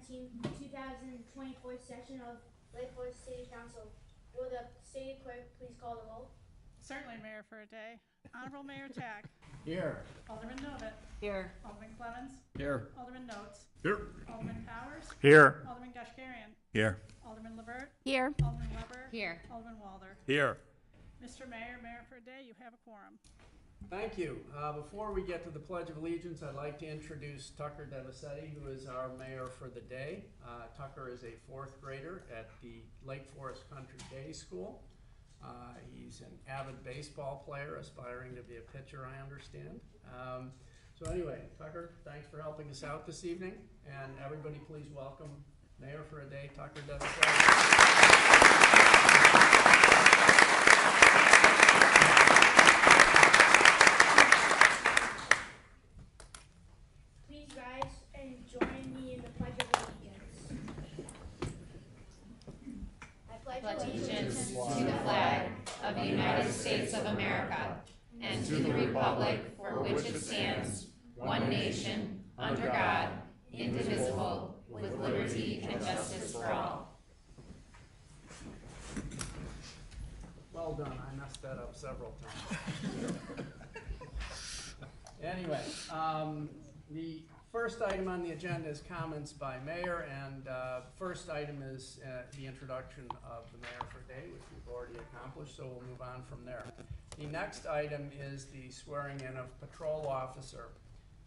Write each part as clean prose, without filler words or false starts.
2024 session of Lake Forest City Council. Will the city clerk please call the roll? Certainly, Mayor for a day. Honorable Mayor Tack. Here. Alderman Novit. Here. Alderman Clemmons. Here. Alderman Notes. Here. Alderman Powers. Here. Alderman Gushgarian. Here. Alderman Levert. Here. Alderman Weber. Here. Alderman Walder. Here. Mr. Mayor, Mayor for a day, you have a quorum. Thank you. Before we get to the Pledge of Allegiance, I'd like to introduce Tucker Devasetti, who is our mayor for the day. Tucker is a fourth grader at the Lake Forest Country Day School. He's an avid baseball player, aspiring to be a pitcher, I understand. So anyway, Tucker, thanks for helping us out this evening. And everybody please welcome Mayor for a Day, Tucker Devasetti. Please rise and join me in the Pledge of Allegiance. I pledge allegiance to the flag of the United States of America and to the republic for which it stands, one nation, under God, indivisible, with liberty and justice for all. Well done. I messed that up several times. Anyway, the first item on the agenda is comments by mayor, and first item is the introduction of the mayor for a day, which we've already accomplished, so we'll move on from there. The next item is the swearing in of patrol officer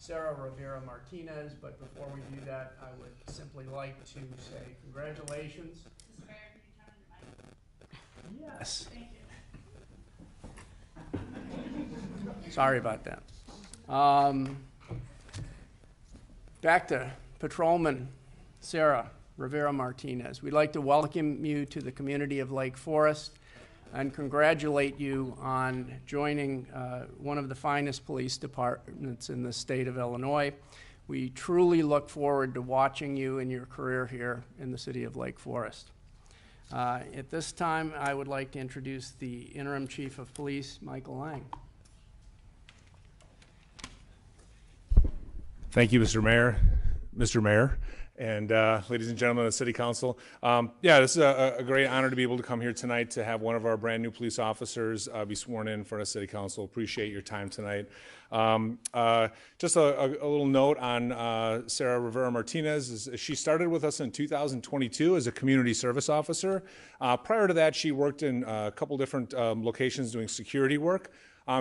Sarah Rivera Martinez, but before we do that, I would simply like to say congratulations. Mr. Mayor, can you turn on your mic? Yes. Thank you. Sorry about that. Back to Patrolman Sarah Rivera Martinez. We'd like to welcome you to the community of Lake Forest and congratulate you on joining one of the finest police departments in the state of Illinois. We truly look forward to watching you in your career here in the city of Lake Forest. At this time, I would like to introduce the Interim Chief of Police, Michael Lang. Thank you, Mr. Mayor, and ladies and gentlemen of the City Council. Yeah, this is a great honor to be able to come here tonight to have one of our brand new police officers be sworn in front of City Council. Appreciate your time tonight. Just a little note on Sarah Rivera Martinez. She started with us in 2022 as a community service officer. Prior to that, she worked in a couple different locations doing security work.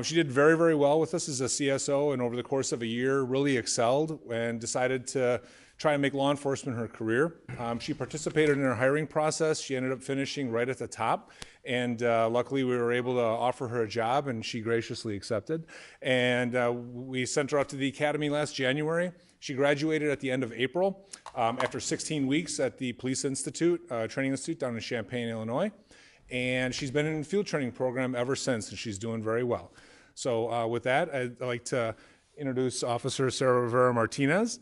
She did very, very well with us as a CSO, and over the course of a year really excelled and decided to try and make law enforcement her career. She participated in our hiring process. She ended up finishing right at the top, and luckily we were able to offer her a job, and she graciously accepted. And we sent her out to the academy last January. She graduated at the end of April after 16 weeks at the Police Institute, Training Institute down in Champaign, Illinois. And she's been in the field training program ever since, and she's doing very well. So with that, I'd like to introduce Officer Sarah Rivera Martinez.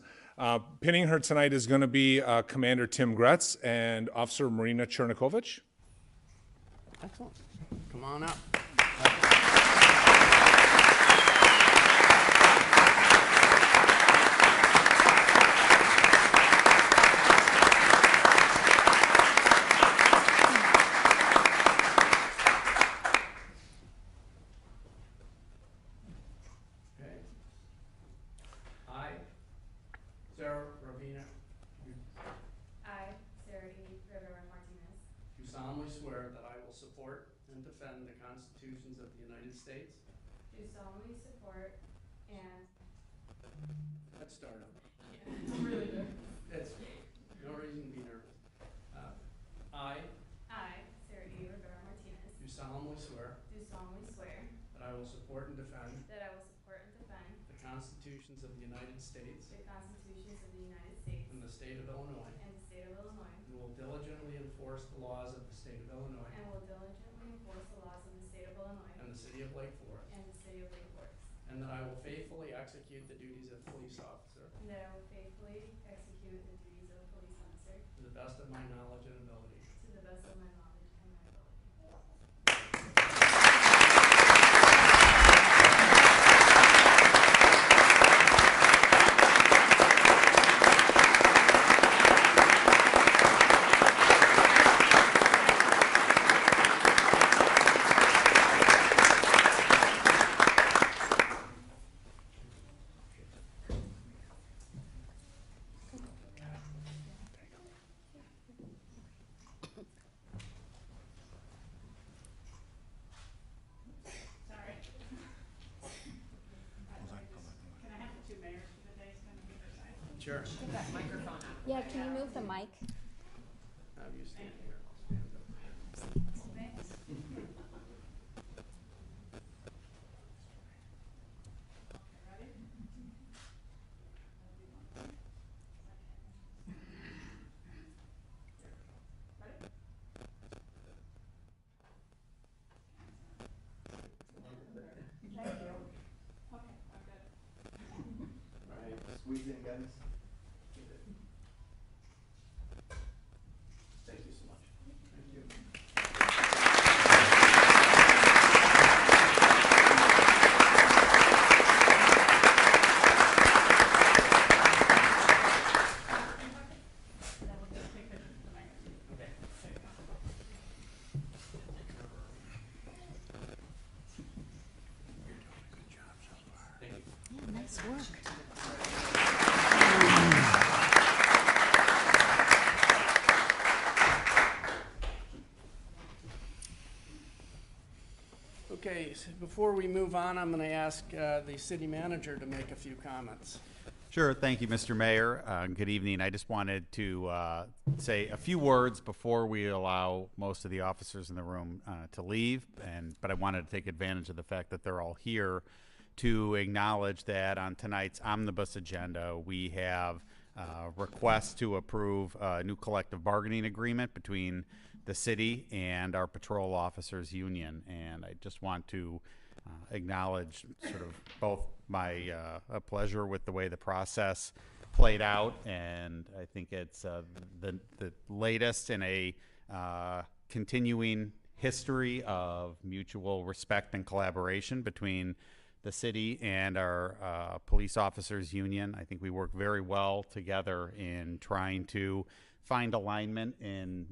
Pinning her tonight is going to be Commander Tim Gretz and Officer Marina Chernikovich. Excellent. Come on up. Solemnly swear that I will support and defend the constitutions of the United States. Do solemnly support and... Let's start over. Yeah, really nervous. It's no reason to be nervous. I, Sarah E. Rivera Martinez, do solemnly swear that I will support and defend the constitutions of the United States the constitutions of the United States and the state of Illinois, and the state of Illinois, and will diligently enforce the laws of the state of Illinois and will diligently enforce the laws of the state of Illinois and the city of Lake Forest, and the city of Lake Forest, and that I will faithfully execute the duties of police officer and that I will faithfully execute the duties of police officer to the best of my knowledge and ability. to the best of my knowledge and my ability. Sure. Yeah, can you move the mic? Have you stand here? I'll stand up. Squeeze in, guys. Thank you so much. Thank you. Nice work. Okay, so before we move on, I'm going to ask the city manager to make a few comments. Sure. Thank you, Mr. Mayor. Good evening. I just wanted to say a few words before we allow most of the officers in the room to leave, but I wanted to take advantage of the fact that they're all here to acknowledge that on tonight's omnibus agenda, we have requests to approve a new collective bargaining agreement between the city and our patrol officers union. And I just want to acknowledge sort of both my pleasure with the way the process played out, and I think it's the latest in a continuing history of mutual respect and collaboration between the city and our police officers union. I think we work very well together in trying to find alignment in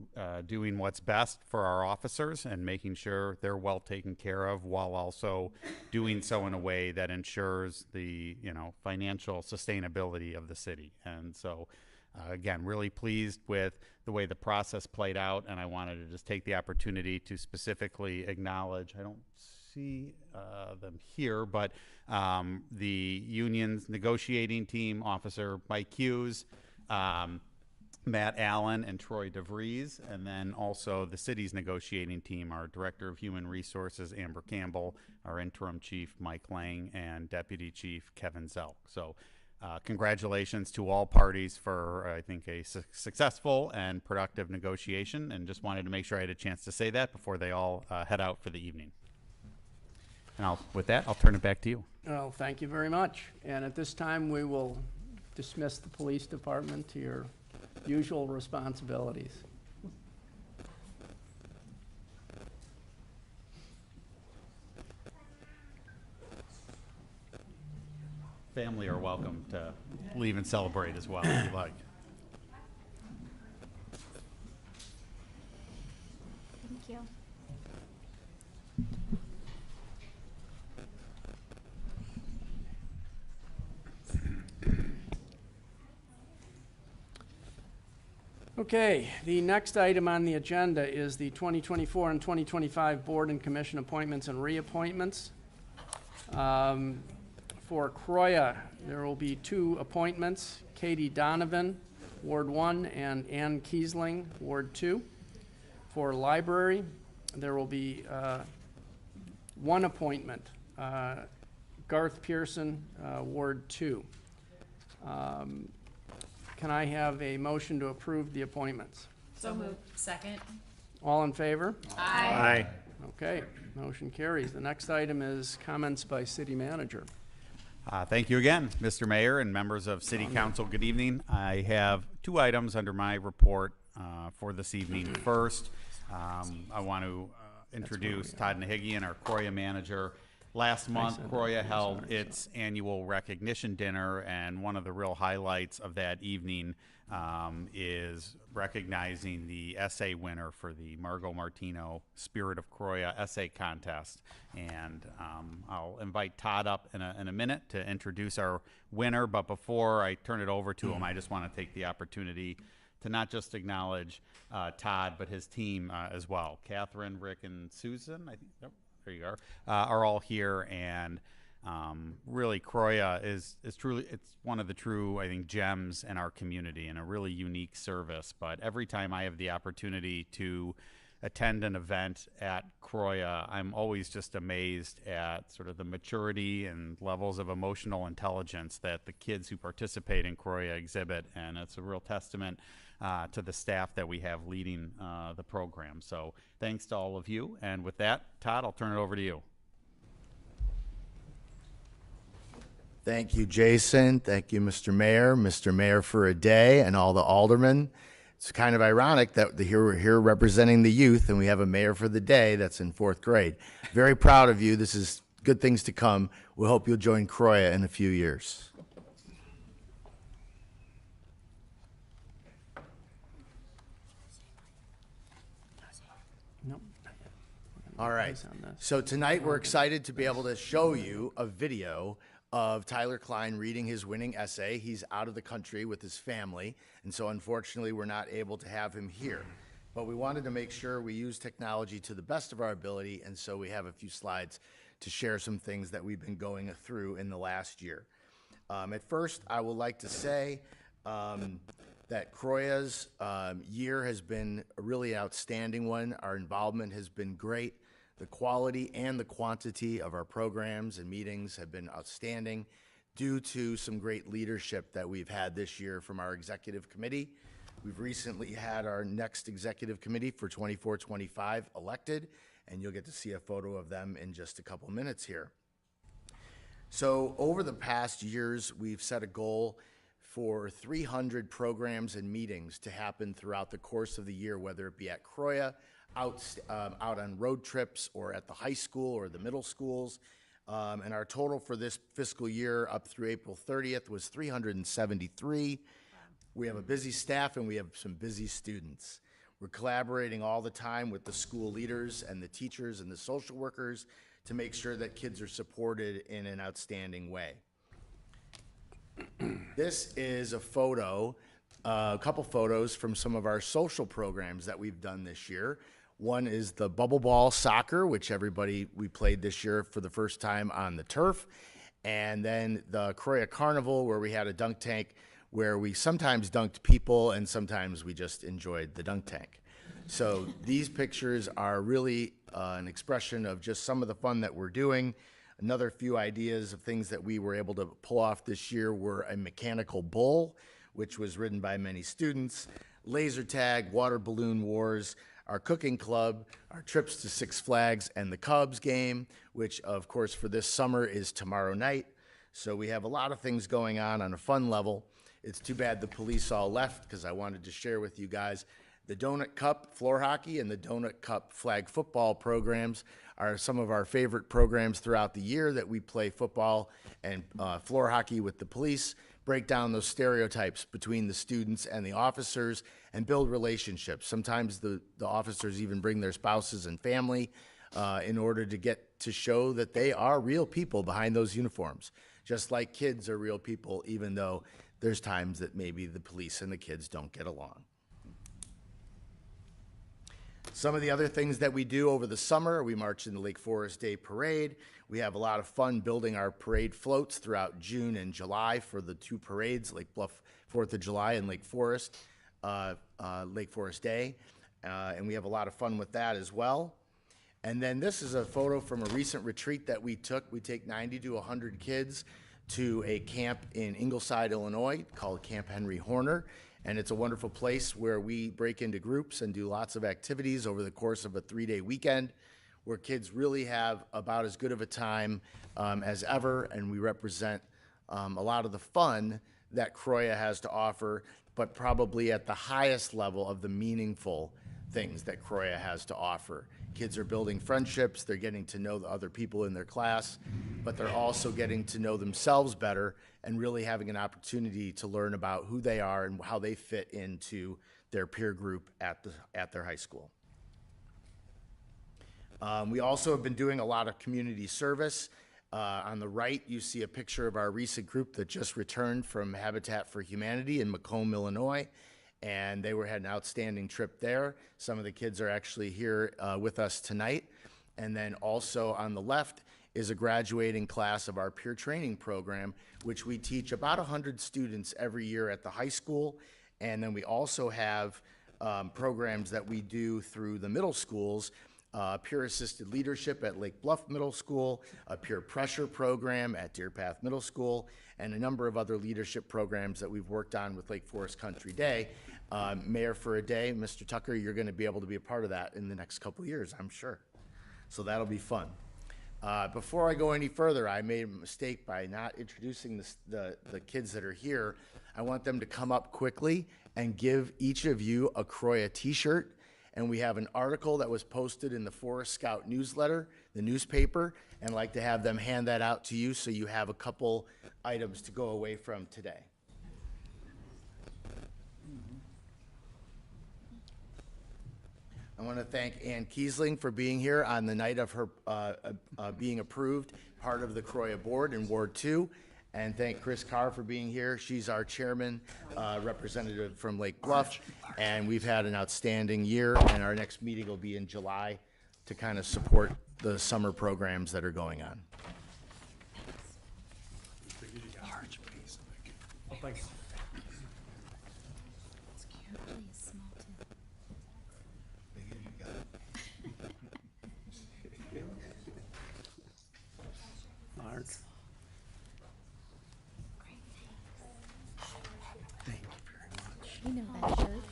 doing what's best for our officers and making sure they're well taken care of, while also doing so in a way that ensures the financial sustainability of the city. And so again, really pleased with the way the process played out, and I wanted to just take the opportunity to specifically acknowledge, I don't see them here, but the union's negotiating team, Officer Mike Hughes, Matt Allen, and Troy DeVries, and then also the city's negotiating team, our Director of Human Resources, Amber Campbell, our Interim Chief, Mike Lang, and Deputy Chief, Kevin Zelk. So congratulations to all parties for, I think, a successful and productive negotiation, and just wanted to make sure I had a chance to say that before they all head out for the evening. And with that, I'll turn it back to you. Well, thank you very much. And at this time, we will dismiss the police department to your usual responsibilities. Family are welcome to leave and celebrate as well, if you like. Thank you. Okay, the next item on the agenda is the 2024 and 2025 board and commission appointments and reappointments. For Croya, there will be 2 appointments, Katie Donovan, Ward 1, and Ann Kiesling, Ward 2. For library, there will be 1 appointment, Garth Pearson, Ward 2. Can I have a motion to approve the appointments? So moved. Second. All in favor? Aye. Okay, motion carries. The next item is comments by city manager. Thank you again, Mr. Mayor and members of City Council. Good evening. I have 2 items under my report for this evening. First, I want to introduce Todd Nahigian, our Croya manager. Last month, Croya held its annual recognition dinner, and one of the real highlights of that evening is recognizing the essay winner for the Margot Martino Spirit of Croya essay contest. And I'll invite Todd up in a minute to introduce our winner, but before I turn it over to him, I just want to take the opportunity to not just acknowledge Todd, but his team as well. Catherine, Rick, and Susan, I think, there you are all here, and Really, Croya is truly, it's one of the true, I think, gems in our community and a really unique service. But every time I have the opportunity to attend an event at Croya, I'm always just amazed at sort of the maturity and levels of emotional intelligence that the kids who participate in Croya exhibit, and it's a real testament to the staff that we have leading the program. So thanks to all of you, and with that, Todd, I'll turn it over to you. Thank you, Jason. Thank you, Mr. Mayor for a day, and all the aldermen. It's kind of ironic that we're here representing the youth, and we have a mayor for the day that's in 4th grade. Very proud of you. This is good things to come. We hope you'll join Croya in a few years. Nope. All right. On this. So tonight we're excited to be able to show you a video of Tyler Klein reading his winning essay. He's out of the country with his family, and so unfortunately we're not able to have him here. But we wanted to make sure we use technology to the best of our ability, and so we have a few slides to share some things that we've been going through in the last year. At first, I would like to say that Croya's year has been a really outstanding one. Our involvement has been great. The quality and the quantity of our programs and meetings have been outstanding due to some great leadership that we've had this year from our executive committee. We've recently had our next executive committee for 24-25 elected, and you'll get to see a photo of them in just a couple minutes here. So over the past years, we've set a goal for 300 programs and meetings to happen throughout the course of the year, whether it be at Croya, out on road trips, or at the high school or the middle schools. And our total for this fiscal year up through April 30th was 373. We have a busy staff and we have some busy students. We're collaborating all the time with the school leaders and the teachers and the social workers to make sure that kids are supported in an outstanding way. This is a photo, a couple photos from some of our social programs that we've done this year. One is the bubble ball soccer, which we played this year for the first time on the turf. And then the Croya Carnival, where we had a dunk tank where we sometimes dunked people and sometimes we just enjoyed the dunk tank. So these pictures are really an expression of just some of the fun that we're doing. Another few ideas of things that we were able to pull off this year were a mechanical bull, which was ridden by many students, laser tag, water balloon wars, our cooking club, our trips to Six Flags, and the Cubs game, which of course for this summer is tomorrow night. So we have a lot of things going on a fun level. It's too bad the police all left because I wanted to share with you guys the Donut Cup floor hockey and the Donut Cup flag football programs are some of our favorite programs throughout the year that we play football and floor hockey with the police, break down those stereotypes between the students and the officers, and build relationships. Sometimes the officers even bring their spouses and family in order to get to show that they are real people behind those uniforms, just like kids are real people, even though there's times that maybe the police and the kids don't get along. Some of the other things that we do over the summer, we march in the Lake Forest Day Parade. We have a lot of fun building our parade floats throughout June and July for the two parades, Lake Bluff 4th of July and Lake Forest Day. And we have a lot of fun with that as well. And then this is a photo from a recent retreat that we took. We take 90 to 100 kids to a camp in Ingleside, Illinois called Camp Henry Horner. And it's a wonderful place where we break into groups and do lots of activities over the course of a 3-day weekend where kids really have about as good of a time as ever, and we represent a lot of the fun that Croya has to offer, but probably at the highest level of the meaningful things that Croya has to offer. Kids are building friendships, they're getting to know the other people in their class, but they're also getting to know themselves better and really having an opportunity to learn about who they are and how they fit into their peer group at their high school. We also have been doing a lot of community service. On the right, you see a picture of our recent group that just returned from Habitat for Humanity in Macomb, Illinois, and they had an outstanding trip there. Some of the kids are actually here with us tonight. And then also on the left is a graduating class of our peer training program, which we teach about 100 students every year at the high school. And then we also have programs that we do through the middle schools, peer assisted leadership at Lake Bluff Middle School, a peer pressure program at Deer Path Middle School, and a number of other leadership programs that we've worked on with Lake Forest Country Day. Mayor for a Day, Mr. Tucker, you're going to be able to be a part of that in the next couple of years, I'm sure. So that'll be fun. Before I go any further, I made a mistake by not introducing the kids that are here. I want them to come up quickly and give each of you a Croya t-shirt. And we have an article that was posted in the Forest Scout newsletter, the newspaper, and I'd like to have them hand that out to you so you have a couple items to go away from today. I want to thank Ann Kiesling for being here on the night of her being approved, part of the Croya board in Ward 2. And thank Chris Carr for being here. She's our chairman, representative from Lake Bluff. And we've had an outstanding year, and our next meeting will be in July to kind of support the summer programs that are going on. Thanks. Large. You know that shirt.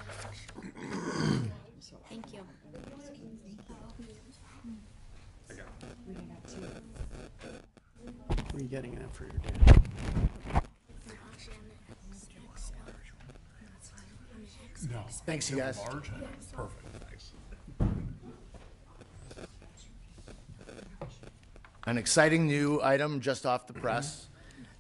Thank you. What are you getting that for your dad? Thanks, you guys. Perfect, thanks. An exciting new item just off the press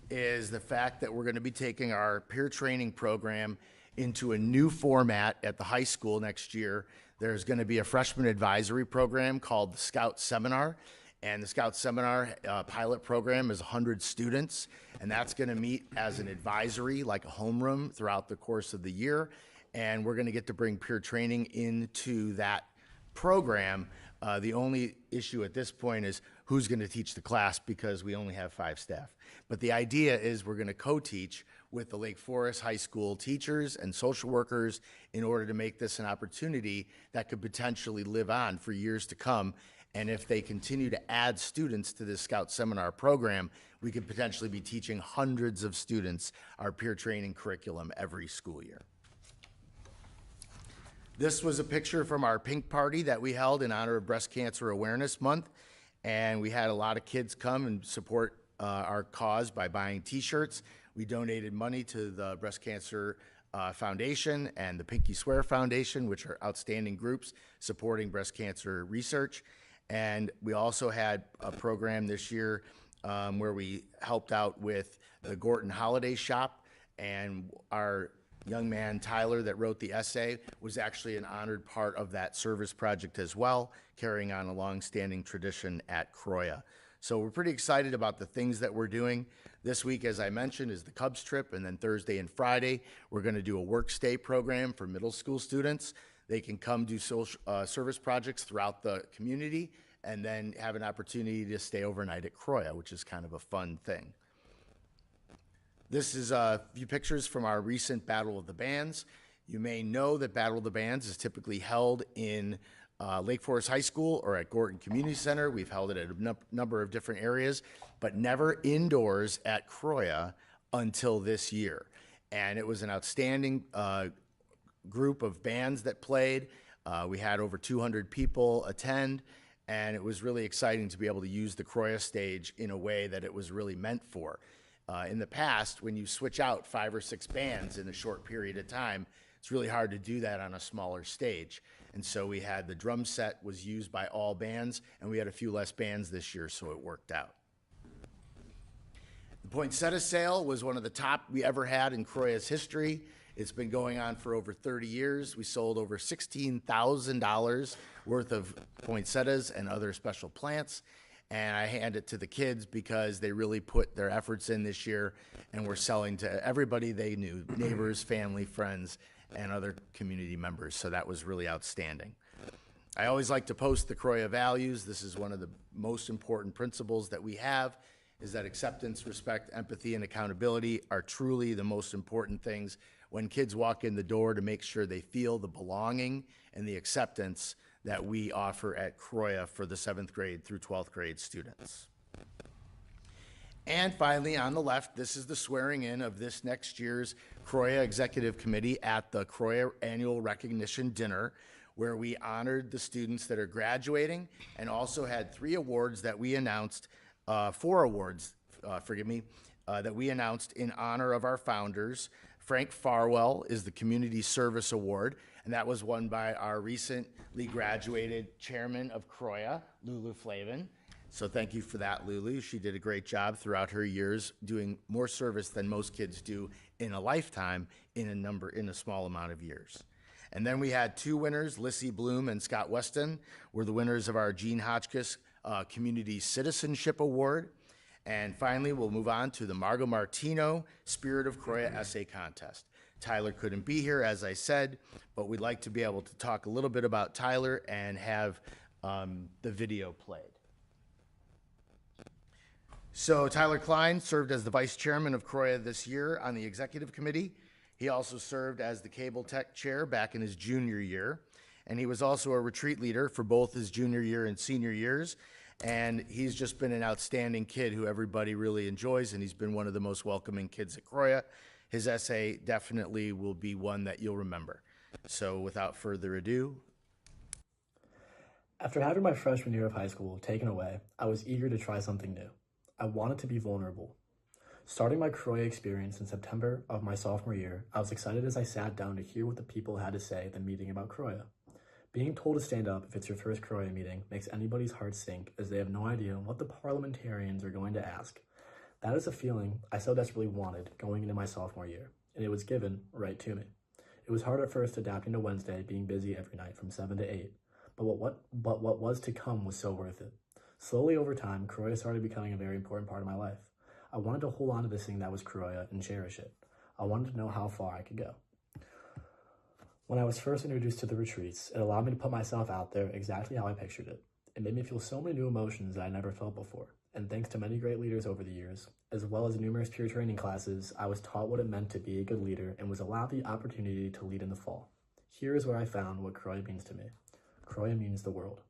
is the fact that we're going to be taking our peer training program into a new format at the high school next year. There's going to be a freshman advisory program called the Scout Seminar. And the Scout Seminar pilot program is 100 students, and that's going to meet as an advisory, like a homeroom, throughout the course of the year. And we're going to get to bring peer training into that program. The only issue at this point is who's going to teach the class, because we only have 5 staff. But the idea is we're going to co-teach with the Lake Forest High School teachers and social workers in order to make this an opportunity that could potentially live on for years to come. And if they continue to add students to this Scout Seminar program, we could potentially be teaching hundreds of students our peer training curriculum every school year. This was a picture from our pink party that we held in honor of Breast Cancer Awareness Month. And we had a lot of kids come and support our cause by buying t-shirts. We donated money to the Breast Cancer Foundation and the Pinky Swear Foundation, which are outstanding groups supporting breast cancer research. And we also had a program this year where we helped out with the Gorton Holiday Shop, and our young man Tyler that wrote the essay was actually an honored part of that service project as well, carrying on a long-standing tradition at Croya. So we're pretty excited about the things that we're doing. This week, as I mentioned, is the Cubs trip, and then Thursday and Friday, we're going to do a work stay program for middle school students. They can come do social service projects throughout the community and then have an opportunity to stay overnight at Croya, which is kind of a fun thing. This is a few pictures from our recent Battle of the Bands. You may know that Battle of the Bands is typically held in Lake Forest High School or at Gorton Community Center. We've held it at a number of different areas, but never indoors at Croya until this year. And it was an outstanding group of bands that played. We had over 200 people attend, and it was really exciting to be able to use the Croya stage in a way that it was really meant for. In the past, when you switch out 5 or 6 bands in a short period of time, it's really hard to do that on a smaller stage. And so we had the drum set was used by all bands, and we had a few less bands this year, so it worked out. The poinsettia sale was one of the top we ever had in Croya's history. It's been going on for over 30 years. We sold over $16,000 worth of poinsettias and other special plants. And I hand it to the kids because they really put their efforts in this year, and we're selling to everybody they knew, neighbors, family, friends, and other community members. So that was really outstanding. I always like to post the Croya values. This is one of the most important principles that we have, is that acceptance, respect, empathy, and accountability are truly the most important things when kids walk in the door, to make sure they feel the belonging and the acceptance that we offer at Croya for the 7th grade through 12th grade students. And finally, on the left, this is the swearing in of this next year's Croya Executive Committee at the Croya Annual Recognition Dinner, where we honored the students that are graduating and also had 3 awards that we announced, 4 awards, that we announced in honor of our founders. Frank Farwell is the Community Service Award, and that was won by our recently graduated chairman of Croya, Lulu Flavin. So thank you for that, Lulu. She did a great job throughout her years, doing more service than most kids do in a lifetime in a small amount of years. And then we had 2 winners, Lissy Bloom and Scott Weston were the winners of our Gene Hotchkiss Community Citizenship Award. And finally, we'll move on to the Margo Martino Spirit of Croya Essay Contest. Tyler couldn't be here, as I said, but we'd like to be able to talk a little bit about Tyler and have the video played. So Tyler Klein served as the vice chairman of Croya this year on the executive committee. He also served as the cable tech chair back in his junior year. And he was also a retreat leader for both his junior year and senior years. And he's just been an outstanding kid who everybody really enjoys, and he's been one of the most welcoming kids at Croya. His essay definitely will be one that you'll remember. So without further ado. After having my freshman year of high school taken away, I was eager to try something new. I wanted to be vulnerable. Starting my Croya experience in September of my sophomore year, I was excited as I sat down to hear what the people had to say at the meeting about Croya. Being told to stand up if it's your first Croya meeting makes anybody's heart sink, as they have no idea what the parliamentarians are going to ask. That is a feeling I so desperately wanted going into my sophomore year, and it was given right to me. It was hard at first adapting to Wednesday being busy every night from 7 to 8, but what was to come was so worth it. Slowly over time, Croya started becoming a very important part of my life. I wanted to hold on to this thing that was Croya and cherish it. I wanted to know how far I could go. When I was first introduced to the retreats, it allowed me to put myself out there exactly how I pictured it. It made me feel so many new emotions that I never felt before. And thanks to many great leaders over the years, as well as numerous peer training classes, I was taught what it meant to be a good leader and was allowed the opportunity to lead in the fall. Here is where I found what Croya means to me. Croya means the world.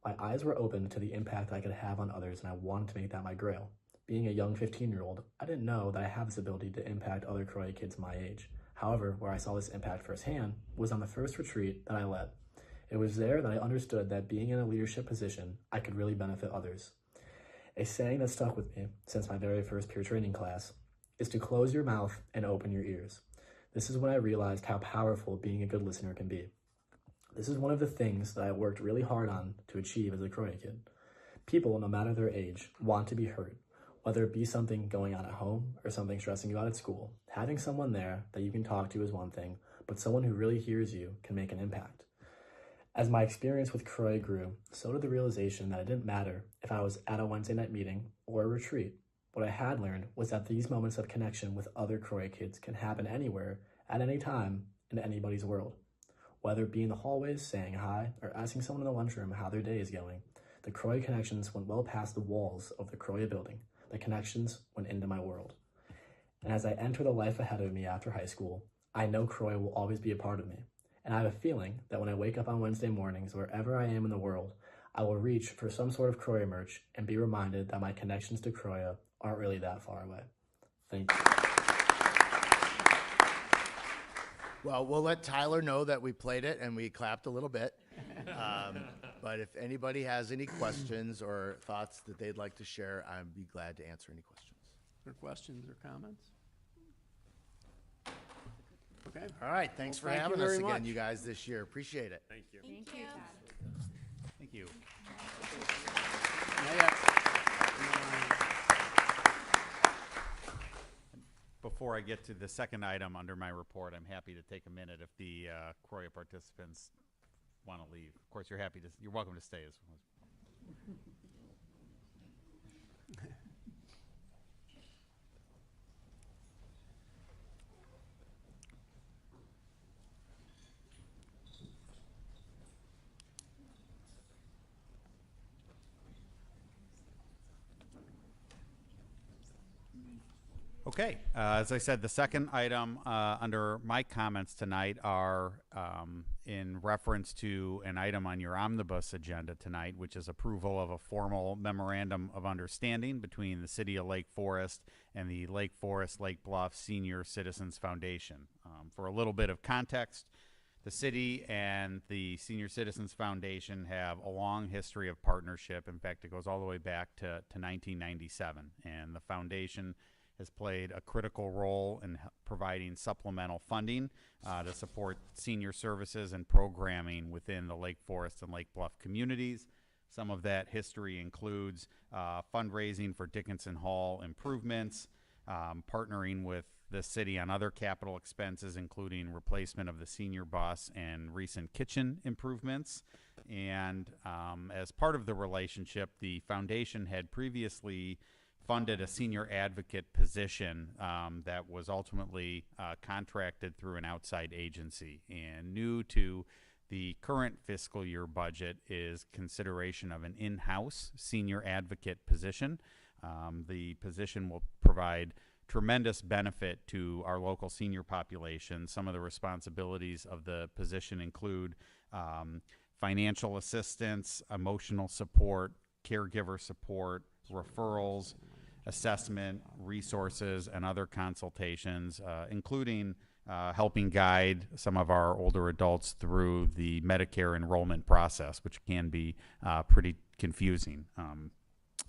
My eyes were open to the impact I could have on others, and I wanted to make that my grail. Being a young 15-year-old, I didn't know that I have this ability to impact other Croya kids my age. However, where I saw this impact firsthand was on the first retreat that I led. It was there that I understood that being in a leadership position, I could really benefit others. A saying that stuck with me since my very first peer training class is to close your mouth and open your ears. This is when I realized how powerful being a good listener can be. This is one of the things that I worked really hard on to achieve as a Croya kid. People, no matter their age, want to be heard. Whether it be something going on at home or something stressing you out at school, having someone there that you can talk to is one thing, but someone who really hears you can make an impact. As my experience with Croya grew, so did the realization that it didn't matter if I was at a Wednesday night meeting or a retreat. What I had learned was that these moments of connection with other Croya kids can happen anywhere, at any time, in anybody's world. Whether it be in the hallways saying hi or asking someone in the lunchroom how their day is going, the Croya connections went well past the walls of the Croya building. The connections went into my world. And as I enter the life ahead of me after high school, I know Croya will always be a part of me. And I have a feeling that when I wake up on Wednesday mornings, wherever I am in the world, I will reach for some sort of Croya merch and be reminded that my connections to Croya aren't really that far away. Thank you. Well, we'll let Tyler know that we played it and we clapped a little bit. But if anybody has any questions or thoughts that they'd like to share, I'd be glad to answer any questions. Or questions or comments? Okay. All right. Thanks Well, for thank having you us very again, much. you guys, this year. Appreciate it. Thank you. Thank you. Thank you. Before I get to the second item under my report, I'm happy to take a minute if the Croya participants want to leave. Of course, you're welcome to stay as well. Okay, as I said, the second item under my comments tonight are in reference to an item on your omnibus agenda tonight, which is approval of a formal memorandum of understanding between the City of Lake Forest and the Lake Forest Lake Bluff Senior Citizens Foundation. For a little bit of context, the city and the Senior Citizens Foundation have a long history of partnership. In fact, it goes all the way back to 1997, and the foundation has played a critical role in providing supplemental funding to support senior services and programming within the Lake Forest and Lake Bluff communities. Some of that history includes fundraising for Dickinson Hall improvements, partnering with the city on other capital expenses, including replacement of the senior bus and recent kitchen improvements. And as part of the relationship, the foundation had previously funded a senior advocate position that was ultimately contracted through an outside agency. And new to the current fiscal year budget is consideration of an in-house senior advocate position. The position will provide tremendous benefit to our local senior population. Some of the responsibilities of the position include financial assistance, emotional support, caregiver support, referrals, assessment, resources, and other consultations, including helping guide some of our older adults through the Medicare enrollment process, which can be pretty confusing.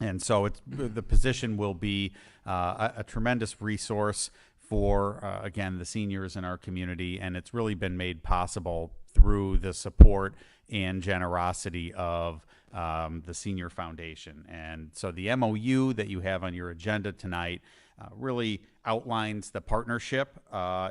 And so the position will be a tremendous resource for, again, the seniors in our community, and it's really been made possible through the support and generosity of the Senior Foundation. And so the MOU that you have on your agenda tonight really outlines the partnership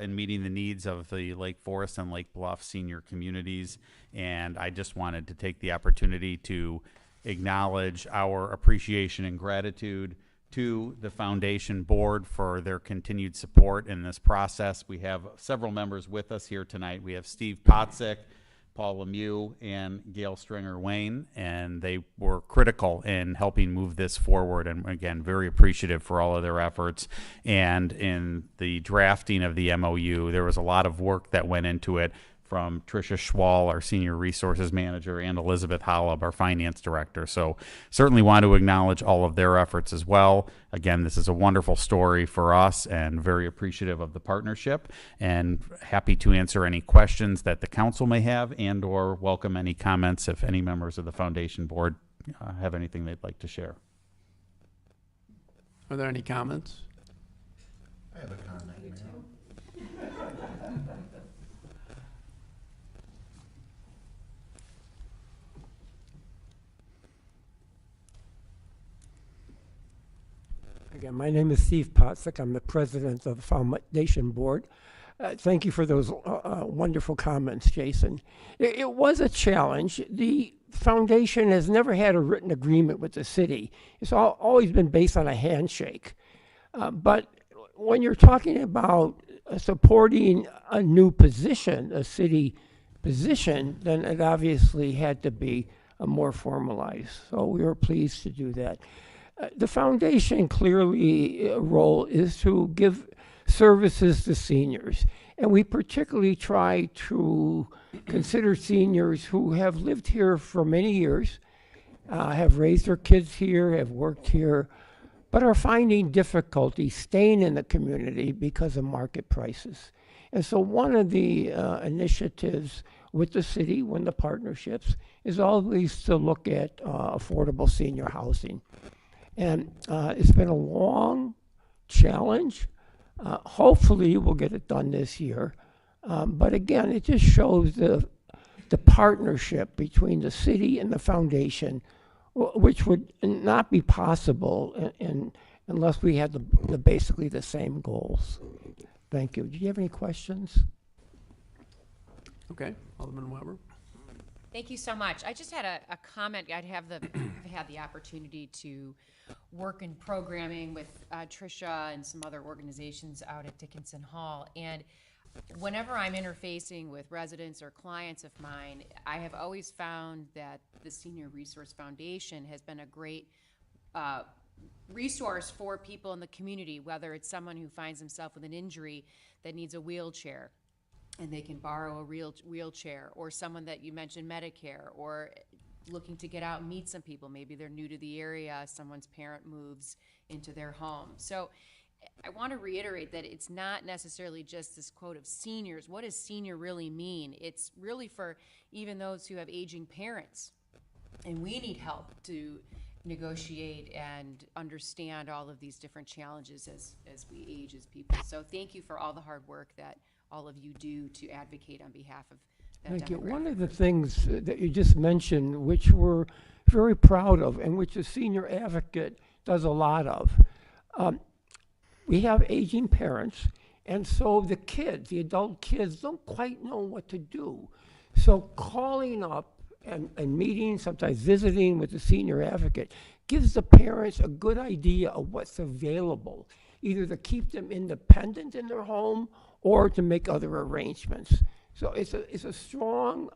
in meeting the needs of the Lake Forest and Lake Bluff senior communities. And I just wanted to take the opportunity to acknowledge our appreciation and gratitude to the foundation board for their continued support in this process. We have several members with us here tonight. We have Steve Potzik, Paul Lemieux, and Gail Stringer-Wayne, and they were critical in helping move this forward, and again, very appreciative for all of their efforts. And in the drafting of the MOU, there was a lot of work that went into it from Tricia Schwall, our Senior Resources Manager, and Elizabeth Hollab, our Finance Director. So certainly want to acknowledge all of their efforts as well. Again, this is a wonderful story for us and very appreciative of the partnership, and happy to answer any questions that the council may have and or welcome any comments if any members of the foundation board have anything they'd like to share. Are there any comments? I have a comment. Again, my name is Steve Potzik. I'm the president of the Foundation Board. Thank you for those wonderful comments, Jason. It was a challenge. The foundation has never had a written agreement with the city. It's always been based on a handshake. But when you're talking about supporting a new position, a city position, then it obviously had to be more formalized. So we were pleased to do that. The foundation clearly role is to give services to seniors. And we particularly try to consider seniors who have lived here for many years, have raised their kids here, have worked here, but are finding difficulty staying in the community because of market prices. And so one of the initiatives with the city, one of the partnerships, is always to look at affordable senior housing. And it's been a long challenge. Hopefully we'll get it done this year. But again, it just shows the partnership between the city and the foundation, which would not be possible unless we had basically the same goals. Thank you. Do you have any questions? Okay, Alderman Weber. Thank you so much. I just had a comment. I've had the opportunity to work in programming with Tricia and some other organizations out at Dickinson Hall. And whenever I'm interfacing with residents or clients of mine, I have always found that the Senior Resource Foundation has been a great resource for people in the community, whether it's someone who finds himself with an injury that needs a wheelchair and they can borrow a wheelchair, or someone that you mentioned Medicare, or looking to get out and meet some people. Maybe they're new to the area, someone's parent moves into their home. So I want to reiterate that it's not necessarily just this quote of seniors. What does senior really mean? It's really for even those who have aging parents. And we need help to negotiate and understand all of these different challenges as we age as people. So thank you for all the hard work that all of you do to advocate on behalf of that Thank you. demographic. One of the things that you just mentioned, which we're very proud of, and which the senior advocate does a lot of, we have aging parents, and so the kids, the adult kids, don't quite know what to do. So calling up and meeting, sometimes visiting with the senior advocate, gives the parents a good idea of what's available, either to keep them independent in their home or to make other arrangements. So it's a strong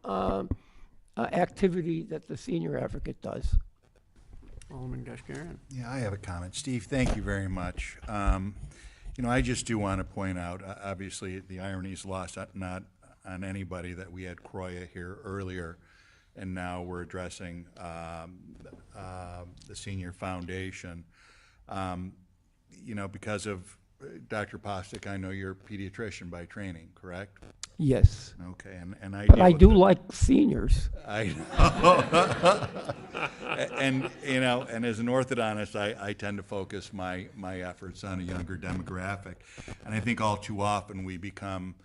activity that the senior advocate does. Alderman Kashkarian. Yeah, I have a comment. Steve, thank you very much. You know, I just do want to point out, obviously, the irony is lost not on anybody that we had Croya here earlier, and now we're addressing the Senior Foundation. You know, because of Dr. Postic, I know you're a pediatrician by training, correct? Yes. Okay, and I. But I do like seniors. I know. And you know, and as an orthodontist, I tend to focus my efforts on a younger demographic, and I think all too often we become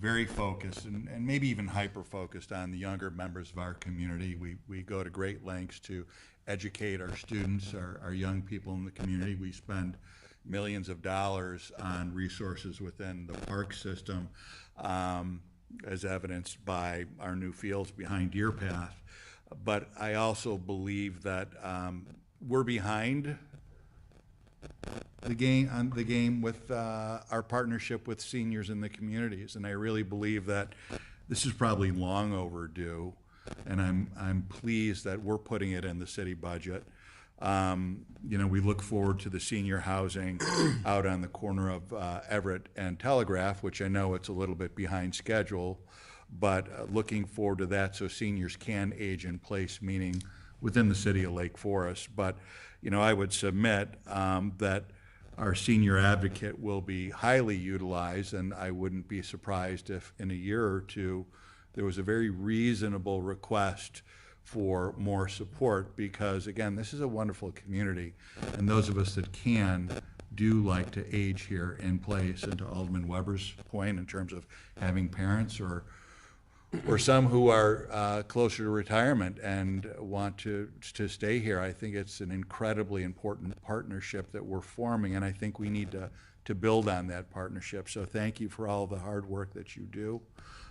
very focused and maybe even hyper-focused on the younger members of our community. We go to great lengths to educate our students, our young people in the community. We spend millions of dollars on resources within the park system, as evidenced by our new fields behind Deer Path. But I also believe that we're behind the game with our partnership with seniors in the communities, and I really believe that this is probably long overdue, and I'm pleased that we're putting it in the city budget. You know, we look forward to the senior housing out on the corner of Everett and Telegraph, which I know it's a little bit behind schedule, but looking forward to that so seniors can age in place, meaning within the city of Lake Forest. But, you know, I would submit that our senior advocate will be highly utilized, and I wouldn't be surprised if in a year or two there was a very reasonable request for more support, because again, this is a wonderful community, and those of us that can do like to age here in place. And to Alderman Weber's point in terms of having parents or some who are closer to retirement and want to stay here, I think it's an incredibly important partnership that we're forming, and I think we need to build on that partnership. So thank you for all the hard work that you do.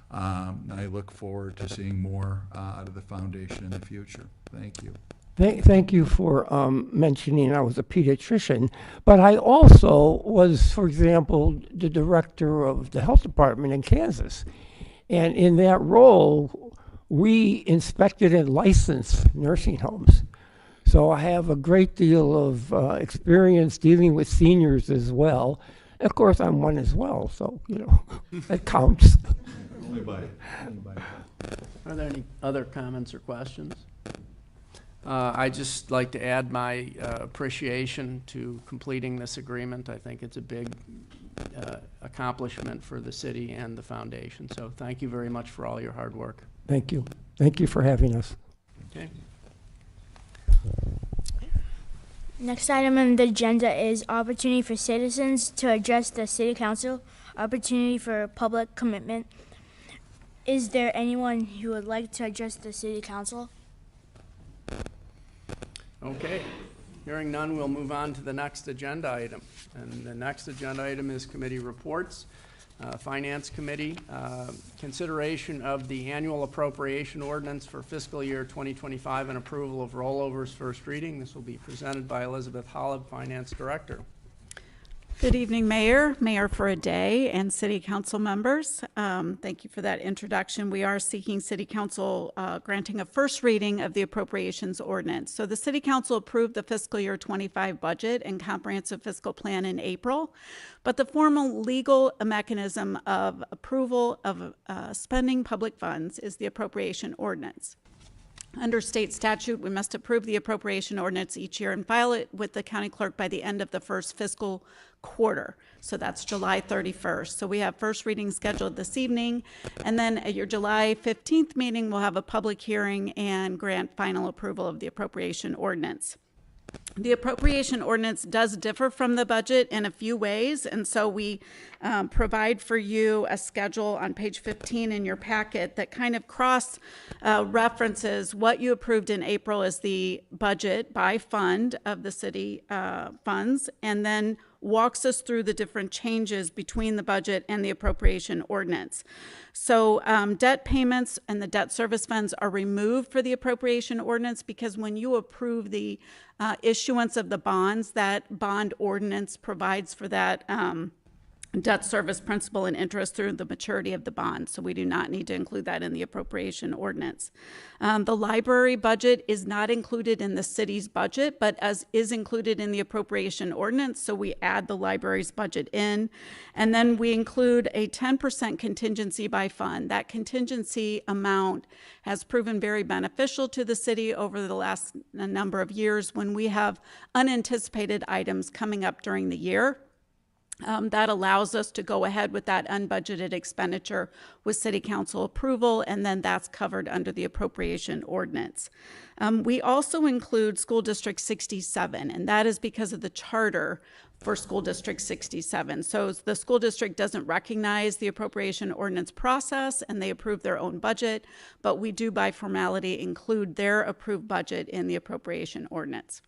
I look forward to seeing more out of the foundation in the future. Thank you. Thank you for mentioning I was a pediatrician, but I also was, for example, the director of the health department in Kansas. And in that role, we inspected and licensed nursing homes. So I have a great deal of experience dealing with seniors as well. And of course, I'm one as well, so, you know, that counts. Are there any other comments or questions? I'd just like to add my appreciation to completing this agreement. I think it's a big accomplishment for the city and the foundation. So thank you very much for all your hard work. Thank you. Thank you for having us. Okay. Next item on the agenda is opportunity for citizens to address the city council, opportunity for public commitment. Is there anyone who would like to address the city council? Okay. Hearing none, we'll move on to the next agenda item. And the next agenda item is committee reports. Finance Committee, consideration of the annual appropriation ordinance for fiscal year 2025 and approval of rollovers first reading. This will be presented by Elizabeth Holub, Finance Director. Good evening, Mayor for a day, and City Council members. Thank you for that introduction. We are seeking City Council granting a first reading of the appropriations ordinance. So the City Council approved the fiscal year 25 budget and comprehensive fiscal plan in April, but the formal legal mechanism of approval of spending public funds is the appropriation ordinance. Under state statute, we must approve the appropriation ordinance each year and file it with the county clerk by the end of the first fiscal quarter. So that's July 31st. So we have first reading scheduled this evening. And then at your July 15th meeting, we'll have a public hearing and grant final approval of the appropriation ordinance. The appropriation ordinance does differ from the budget in a few ways, and so we provide for you a schedule on page 15 in your packet that kind of cross references what you approved in April as the budget by fund of the city funds, and then walks us through the different changes between the budget and the appropriation ordinance. So debt payments and the debt service funds are removed for the appropriation ordinance because when you approve the issuance of the bonds, that bond ordinance provides for that debt service principal and interest through the maturity of the bond. So we do not need to include that in the appropriation ordinance. The library budget is not included in the city's budget, but as is included in the appropriation ordinance. So we add the library's budget in, and then we include a 10% contingency by fund. That contingency amount has proven very beneficial to the city over the last number of years when we have unanticipated items coming up during the year. That allows us to go ahead with that unbudgeted expenditure with City Council approval, and then that's covered under the appropriation ordinance. We also include School District 67, and that is because of the charter for School District 67. So the school district doesn't recognize the appropriation ordinance process, and they approve their own budget, but we do by formality include their approved budget in the appropriation ordinance.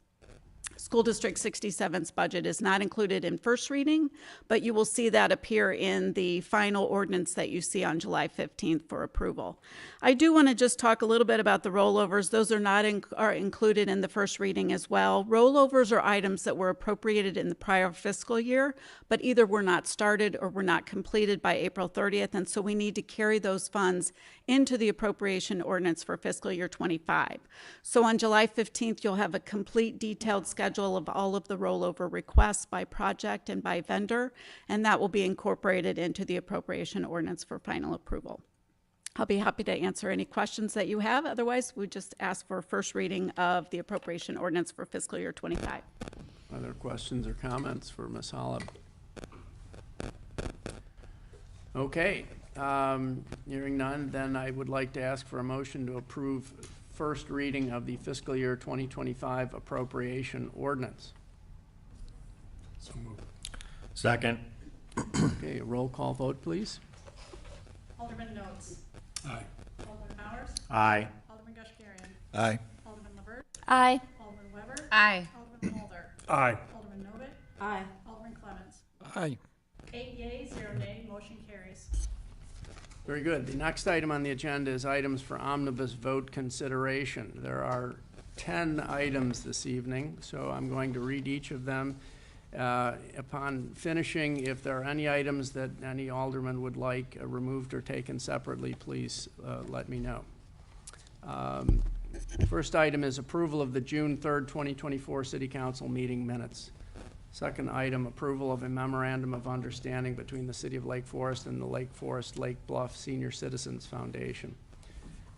School District 67's budget is not included in first reading, but you will see that appear in the final ordinance that you see on July 15th for approval. I do want to just talk a little bit about the rollovers. Those are not are included in the first reading as well. Rollovers are items that were appropriated in the prior fiscal year, but either were not started or were not completed by April 30th, and so we need to carry those funds into the appropriation ordinance for fiscal year 25. So on July 15th, you'll have a complete detailed schedule of all of the rollover requests by project and by vendor, and that will be incorporated into the appropriation ordinance for final approval. I'll be happy to answer any questions that you have. Otherwise, we just ask for a first reading of the appropriation ordinance for fiscal year 25. Other questions or comments for Ms. Holub? Okay, hearing none, then I would like to ask for a motion to approve first reading of the fiscal year 2025 appropriation ordinance. So moved. Second. Okay, a roll call vote, please. Alderman Notes. Aye. Alderman Powers. Aye. Alderman Gushkarian. Aye. Alderman LaVert. Aye. Alderman Weber. Aye. Alderman Holder. Aye. Alderman Novit. Aye. Alderman Clemens. Aye. 8 yeas, 0 nay, motion carries. Very good. The next item on the agenda is items for omnibus vote consideration. There are 10 items this evening, so I'm going to read each of them. Upon finishing, if there are any items that any alderman would like removed or taken separately, please let me know. First item is approval of the June 3rd, 2024 City Council meeting minutes. Second item, approval of a memorandum of understanding between the City of Lake Forest and the Lake Forest Lake Bluff Senior Citizens Foundation.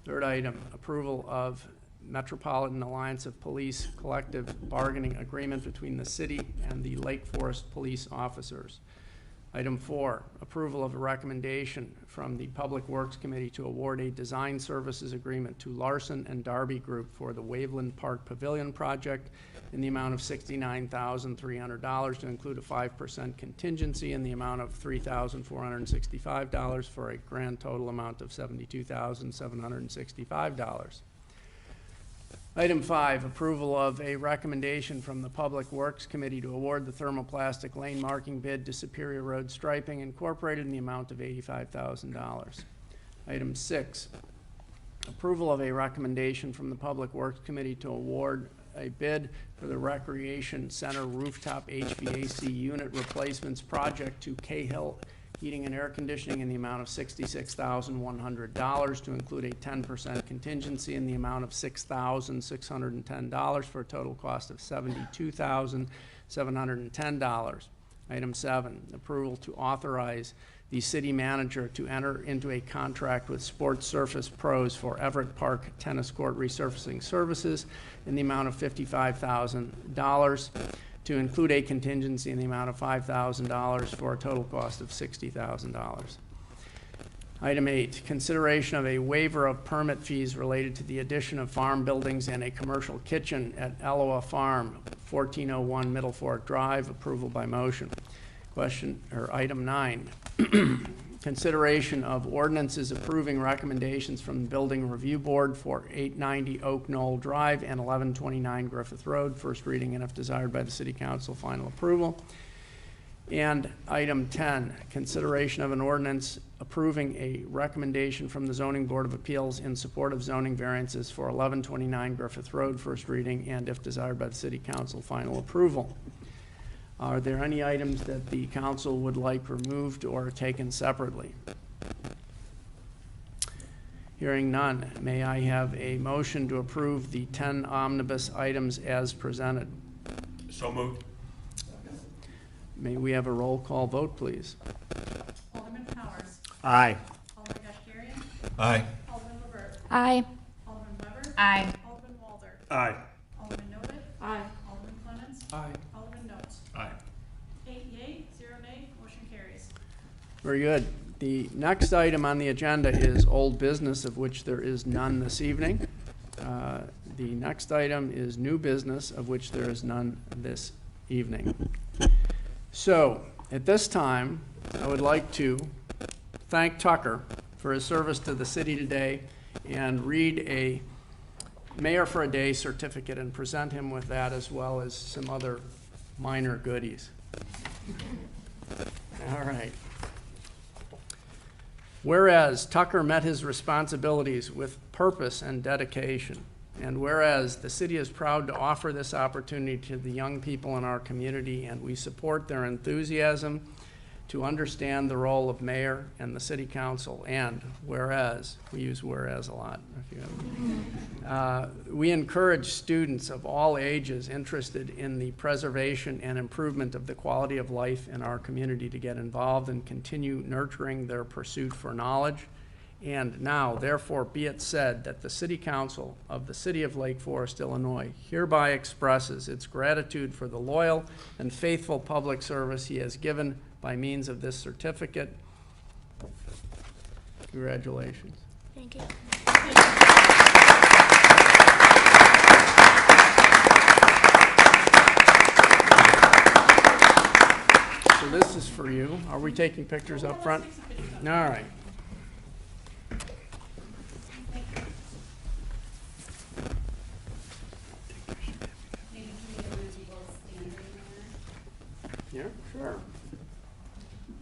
Third item, approval of Metropolitan Alliance of Police collective bargaining agreement between the city and the Lake Forest police officers. Item 4, approval of a recommendation from the Public Works Committee to award a design services agreement to Larson and Darby Group for the Waveland Park Pavilion project in the amount of $69,300 to include a 5% contingency in the amount of $3,465 for a grand total amount of $72,765. Item 5, approval of a recommendation from the Public Works Committee to award the thermoplastic lane marking bid to Superior Road Striping Incorporated in the amount of $85,000. Item 6, approval of a recommendation from the Public Works Committee to award a bid for the Recreation Center rooftop HVAC unit replacements project to Cahill Heating and Air Conditioning in the amount of $66,100 to include a 10% contingency in the amount of $6,610 for a total cost of $72,710. Item 7, approval to authorize the city manager to enter into a contract with Sports Surface Pros for Everett Park Tennis Court resurfacing services in the amount of $55,000 to include a contingency in the amount of $5,000 for a total cost of $60,000. Item 8, consideration of a waiver of permit fees related to the addition of farm buildings and a commercial kitchen at Eloa Farm, 1401 Middle Fork Drive, approval by motion. Item 9, consideration of ordinances approving recommendations from the Building Review Board for 890 Oak Knoll Drive and 1129 Griffith Road, first reading, and if desired by the City Council, final approval. And item 10, consideration of an ordinance approving a recommendation from the Zoning Board of Appeals in support of zoning variances for 1129 Griffith Road, first reading, and if desired by the City Council, final approval. Are there any items that the council would like removed or taken separately? Hearing none, may I have a motion to approve the 10 omnibus items as presented? So moved. May we have a roll call vote, please? Alderman Powers. Aye. Alderman Kashmirian. Aye. Alderman LaVert. Aye. Alderman Weber. Aye. Alderman Walder. Aye. Alderman Novick. Aye. Alderman Clements. Aye. Alderman Notes. Aye. 8 yea, 0 nay, motion carries. Very good. The next item on the agenda is old business, of which there is none this evening. The next item is new business, of which there is none this evening. So, at this time, I would like to thank Tucker for his service to the city today and read a Mayor for a Day certificate and present him with that, as well as some other minor goodies. All right. Whereas Tucker met his responsibilities with purpose and dedication, and whereas the city is proud to offer this opportunity to the young people in our community, and we support their enthusiasm to understand the role of mayor and the city council, and whereas, we use whereas a lot, if you have, we encourage students of all ages interested in the preservation and improvement of the quality of life in our community to get involved and continue nurturing their pursuit for knowledge. And now, therefore, be it said that the City Council of the City of Lake Forest, Illinois, hereby expresses its gratitude for the loyal and faithful public service he has given by means of this certificate. Congratulations. Thank you. So this is for you. Are we taking pictures up front? All right. Yeah, sure.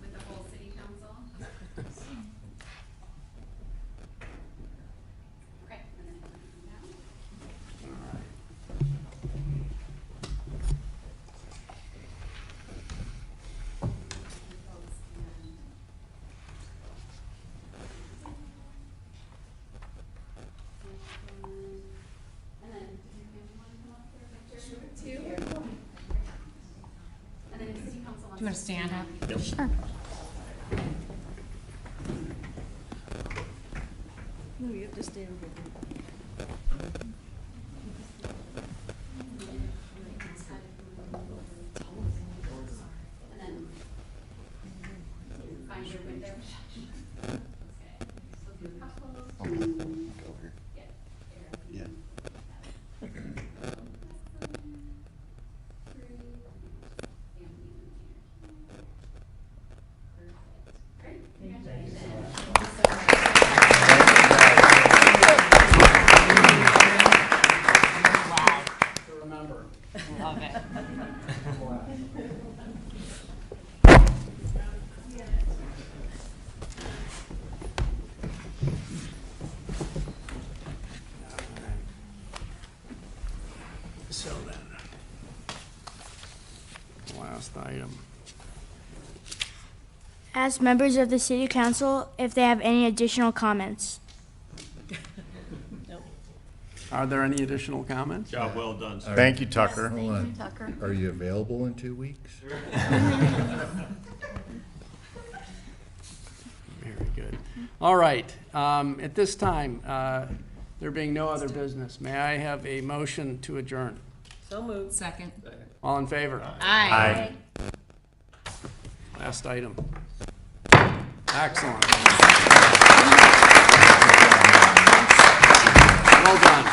With the whole city council. Okay. Do you want to stand up? Yep. Sure. No, you have to stand. Find your window. Yeah. Last item. Ask members of the city council if they have any additional comments. Are there any additional comments? Job well done, sir. Thank you, Tucker. Hold on. Tucker. Are you available in 2 weeks? Very good. All right, at this time, there being no other business, may I have a motion to adjourn? So moved. Second. All in favor? Aye. Last item. Excellent. Well done.